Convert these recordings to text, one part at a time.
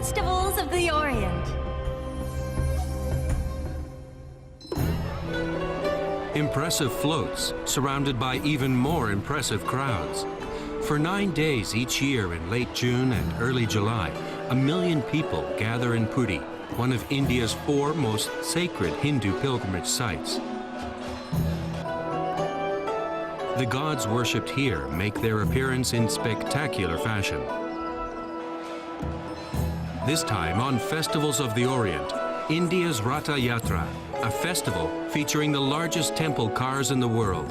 Festivals of the Orient. Impressive floats surrounded by even more impressive crowds. For 9 days each year in late June and early July, 1 million people gather in Puri, one of India's 4 most sacred Hindu pilgrimage sites. The gods worshipped here make their appearance in spectacular fashion. This time on Festivals of the Orient, India's Rath Yatra, a festival featuring the largest temple cars in the world.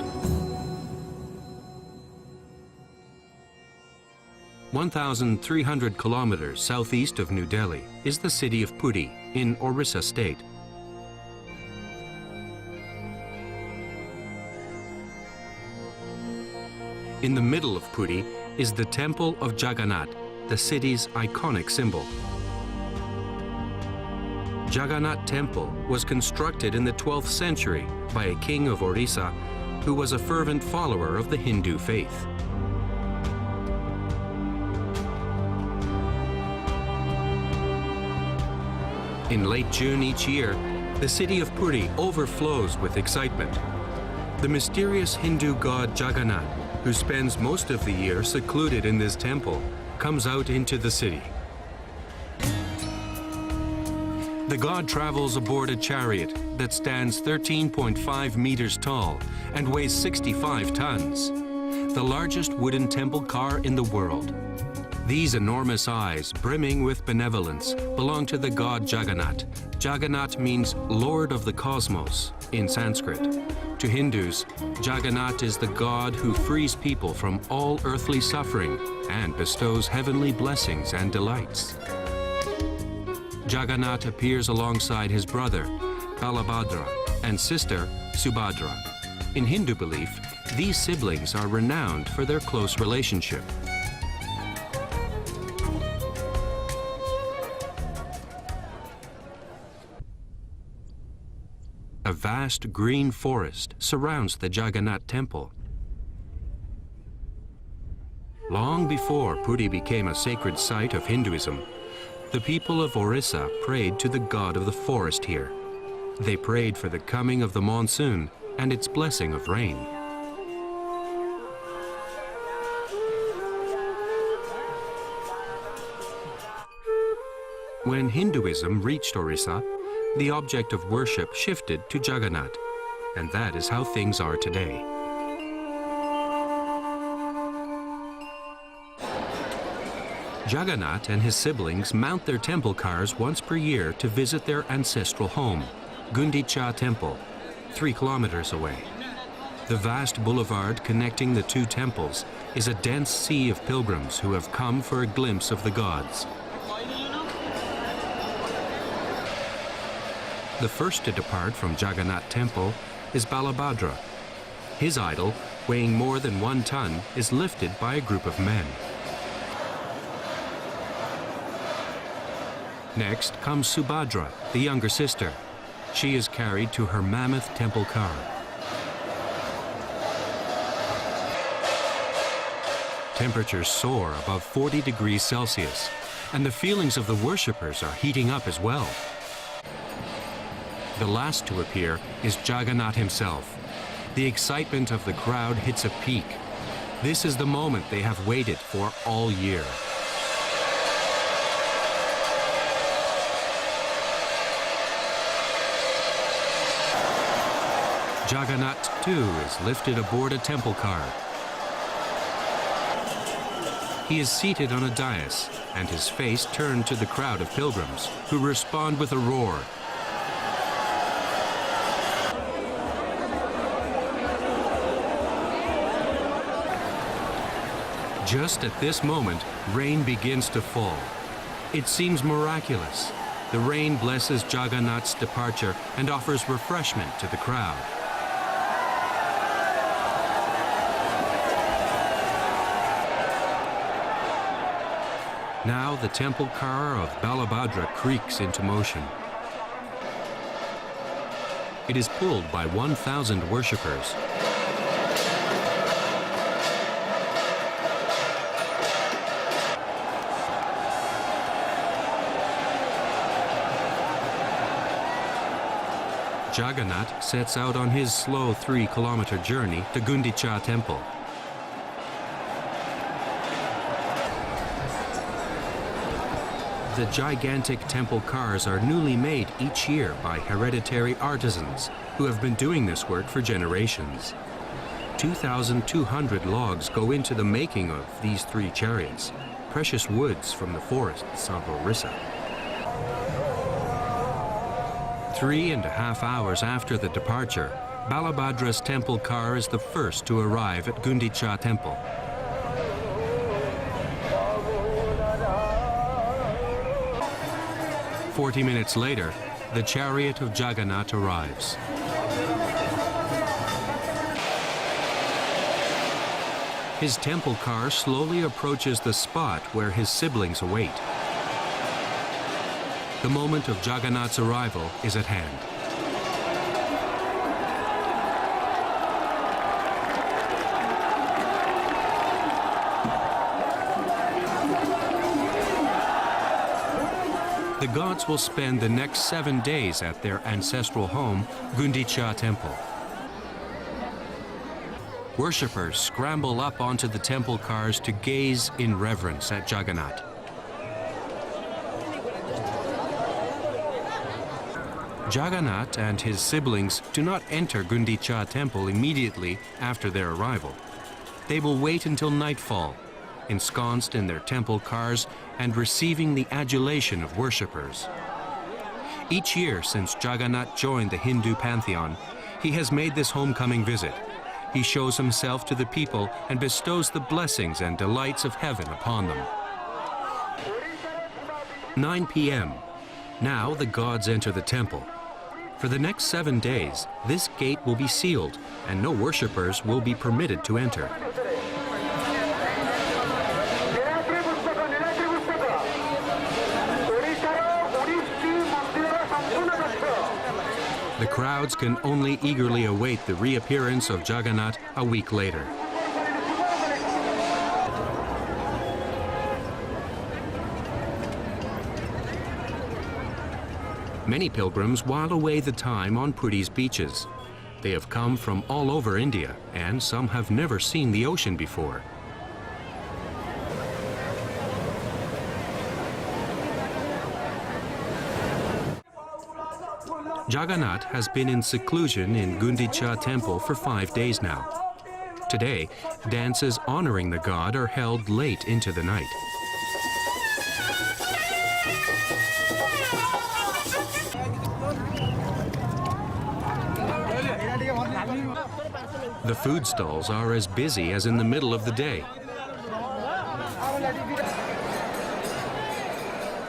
1,300 kilometers southeast of New Delhi is the city of Puri in Orissa state. In the middle of Puri is the Temple of Jagannath, the city's iconic symbol. Jagannath Temple was constructed in the 12th century by a king of Orissa who was a fervent follower of the Hindu faith. In late June each year, the city of Puri overflows with excitement. The mysterious Hindu god Jagannath, who spends most of the year secluded in this temple, comes out into the city. The god travels aboard a chariot that stands 13.5 meters tall and weighs 65 tons, the largest wooden temple car in the world. These enormous eyes, brimming with benevolence, belong to the god Jagannath. Jagannath means Lord of the Cosmos in Sanskrit. To Hindus, Jagannath is the god who frees people from all earthly suffering and bestows heavenly blessings and delights. Jagannath appears alongside his brother, Balabhadra, and sister, Subhadra. In Hindu belief, these siblings are renowned for their close relationship. A vast green forest surrounds the Jagannath temple. Long before Puri became a sacred site of Hinduism, the people of Orissa prayed to the god of the forest here. They prayed for the coming of the monsoon and its blessing of rain. When Hinduism reached Orissa, the object of worship shifted to Jagannath, and that is how things are today. Jagannath and his siblings mount their temple cars once per year to visit their ancestral home, Gundicha Temple, 3 kilometers away. The vast boulevard connecting the 2 temples is a dense sea of pilgrims who have come for a glimpse of the gods. The first to depart from Jagannath Temple is Balabhadra. His idol, weighing more than 1 ton, is lifted by a group of men. Next comes Subhadra, the younger sister. She is carried to her mammoth temple car. Temperatures soar above 40 degrees Celsius, and the feelings of the worshippers are heating up as well. The last to appear is Jagannath himself. The excitement of the crowd hits a peak. This is the moment they have waited for all year. Jagannath, too, is lifted aboard a temple car. He is seated on a dais, and his face turned to the crowd of pilgrims, who respond with a roar. Just at this moment, rain begins to fall. It seems miraculous. The rain blesses Jagannath's departure and offers refreshment to the crowd. Now the temple car of Balabhadra creaks into motion. It is pulled by 1,000 worshippers. Jagannath sets out on his slow 3-kilometer journey to Gundicha Temple. The gigantic temple cars are newly made each year by hereditary artisans who have been doing this work for generations. 2,200 logs go into the making of these 3 chariots, precious woods from the forests of Orissa. 3.5 hours after the departure, Balabhadra's temple car is the first to arrive at Gundicha Temple. "40 minutes later, the chariot of Jagannath arrives. His temple car slowly approaches the spot where his siblings await. The moment of Jagannath's arrival is at hand. The gods will spend the next 7 days at their ancestral home, Gundicha Temple. Worshippers scramble up onto the temple cars to gaze in reverence at Jagannath. Jagannath and his siblings do not enter Gundicha Temple immediately after their arrival. They will wait until nightfall, ensconced in their temple cars and receiving the adulation of worshippers. Each year since Jagannath joined the Hindu pantheon, he has made this homecoming visit. He shows himself to the people and bestows the blessings and delights of heaven upon them. 9 p.m. Now the gods enter the temple. For the next 7 days, this gate will be sealed and no worshippers will be permitted to enter. The crowds can only eagerly await the reappearance of Jagannath a week later. Many pilgrims while away the time on Puri's beaches. They have come from all over India, and some have never seen the ocean before. Jagannath has been in seclusion in Gundicha Temple for 5 days now. Today, dances honoring the god are held late into the night. The food stalls are as busy as in the middle of the day.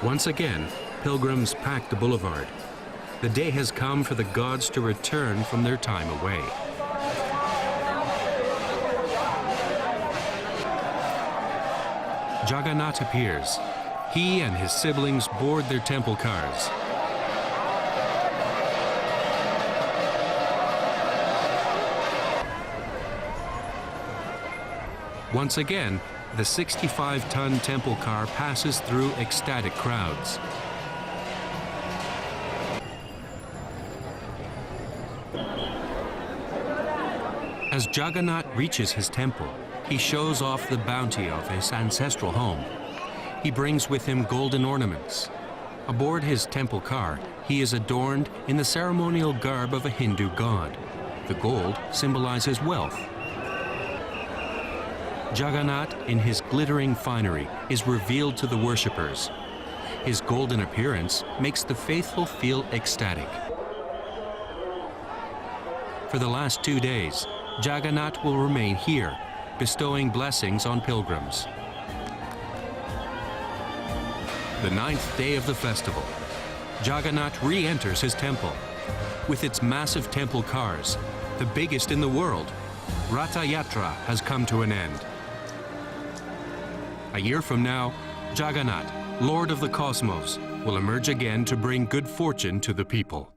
Once again, pilgrims pack the boulevard. The day has come for the gods to return from their time away. Jagannath appears. He and his siblings board their temple cars. Once again, the 65-ton temple car passes through ecstatic crowds. As Jagannath reaches his temple, he shows off the bounty of his ancestral home. He brings with him golden ornaments. Aboard his temple car, he is adorned in the ceremonial garb of a Hindu god. The gold symbolizes wealth. Jagannath, in his glittering finery, is revealed to the worshippers. His golden appearance makes the faithful feel ecstatic. For the last 2 days, Jagannath will remain here, bestowing blessings on pilgrims. The 9th day of the festival, Jagannath re-enters his temple. With its massive temple cars, the biggest in the world, Rath Yatra has come to an end. A year from now, Jagannath, Lord of the Cosmos, will emerge again to bring good fortune to the people.